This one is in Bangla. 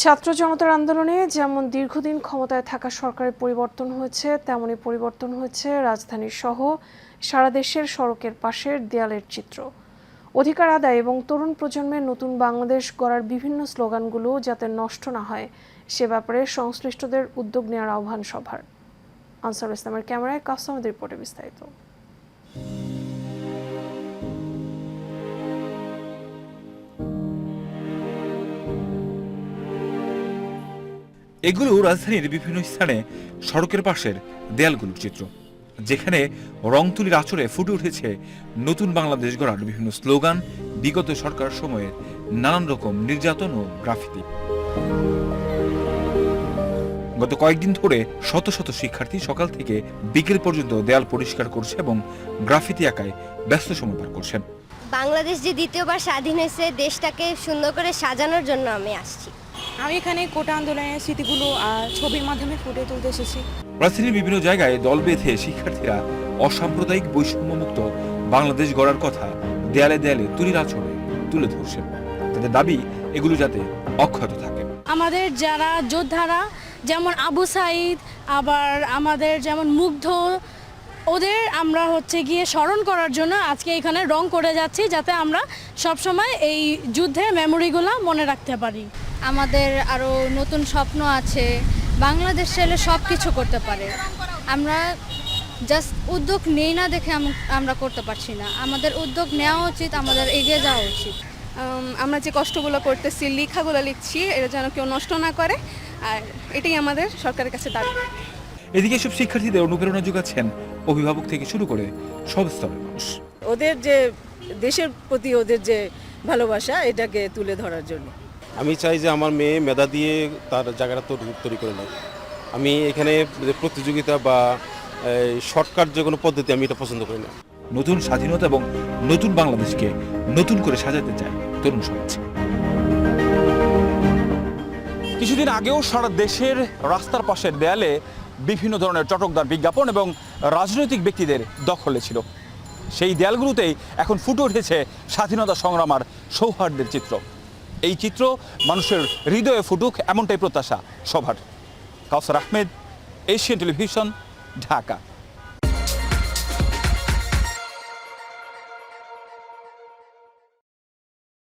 ছাত্র জনতার আন্দোলনে যেমন দীর্ঘদিন ক্ষমতায় থাকা সরকারের পরিবর্তন হয়েছে, তেমনি পরিবর্তন হয়েছে রাজধানীর সহ সারা দেশের সড়কের পাশের দেয়ালের চিত্র। অধিকার আদায় এবং তরুণ প্রজন্মের নতুন বাংলাদেশ গড়ার বিভিন্ন স্লোগানগুলো যাতে নষ্ট না হয় সে ব্যাপারে সংশ্লিষ্টদের উদ্যোগ নেওয়ার আহ্বান সভার। আনসারুল ইসলামের ক্যামেরায় কাস্টমারদের রিপোর্টে বিস্তারিত। এগুলো রাজধানীর বিভিন্ন স্থানে সড়কের পাশের দেয়ালগুলোর চিত্র, যেখানে রং তুলির আঁচড়ে ফুটে উঠেছে নতুন বাংলাদেশ গড়ার বিভিন্ন স্লোগান, বিগত সরকার সময়ের নানান রকম নির্যাতন ও গ্রাফিতি। গত কয়েকদিন ধরে শত শত শিক্ষার্থী সকাল থেকে বিকেল পর্যন্ত দেয়াল পরিষ্কার করছে এবং গ্রাফিতি আঁকায় ব্যস্ত সময় পার করছেন। বাংলাদেশ যে দ্বিতীয়বার স্বাধীন হয়েছে, দেশটাকে সুন্দর করে সাজানোর জন্য আমি আসছি। আমি এখানে কোটা আন্দোলনের স্মৃতিগুলো ছবির মাধ্যমে ফুটে তুলতে এসেছি। রাজধানীর বিভিন্ন জায়গায় দল বেঁধে শিক্ষার্থীরা অসাম্প্রদায়িক বৈষম্যমুক্ত বাংলাদেশ গড়ার কথা দেয়ালে দেয়ালে তুলির আঁচড়ে তুলে ধরছেন। তাদের দাবি এগুলো যাতে অক্ষত থাকে। আমাদের যারা যোদ্ধারা যেমন আবু সাইদ, আবার আমাদের যেমন মুগ্ধ, ওদের আমরা গিয়ে স্মরণ করার জন্য আজকে এখানে রং করে যাচ্ছি, যাতে আমরা সবসময় এই যুদ্ধের মেমোরিগুলো মনে রাখতে পারি। আমাদের আরও নতুন স্বপ্ন আছে, বাংলাদেশ চাইলে সব কিছু করতে পারে। আমরা জাস্ট উদ্যোগ নেই না দেখে আমরা করতে পারছি না। আমাদের উদ্যোগ নেওয়া উচিত, আমাদের এগিয়ে যাওয়া উচিত। আমরা যে কষ্টগুলো করতেছি, লেখাগুলো লিখছি, এটা যেন কেউ নষ্ট না করে, আর এটাই আমাদের সরকারের কাছে দাবি। এদিকে সব শিক্ষার্থীদের অনুপ্রেরণা যোগাচ্ছেন অভিভাবক থেকে শুরু করে সব স্তরের মানুষ। ওদের যে দেশের প্রতি ওদের যে ভালোবাসা, এটাকে তুলে ধরার জন্য আমি চাই যে আমার মেয়ে মেধা দিয়ে তার জায়গাটা তৈরি করে নেয়। আমি এখানে প্রতিযোগিতা বা শর্টকাট যে কোনো পদ্ধতি আমি এটা পছন্দ করি না। নতুন স্বাধীনতা এবং নতুন বাংলাদেশকে নতুন করে সাজাতে চায় তরুণ সমাজ। কিছুদিন আগেও সারা দেশের রাস্তার পাশের দেয়ালে বিভিন্ন ধরনের চটকদার বিজ্ঞাপন এবং রাজনৈতিক ব্যক্তিদের দখলে ছিল। সেই দেয়ালগুলোতেই এখন ফুটে উঠেছে স্বাধীনতা সংগ্রাম আর সৌহার্দ্যের চিত্র। এই চিত্র মানুষের হৃদয়ে ফুটুক, এমনটাই প্রত্যাশা সবার। কাউসার আহমেদ, এশিয়ান টেলিভিশন, ঢাকা।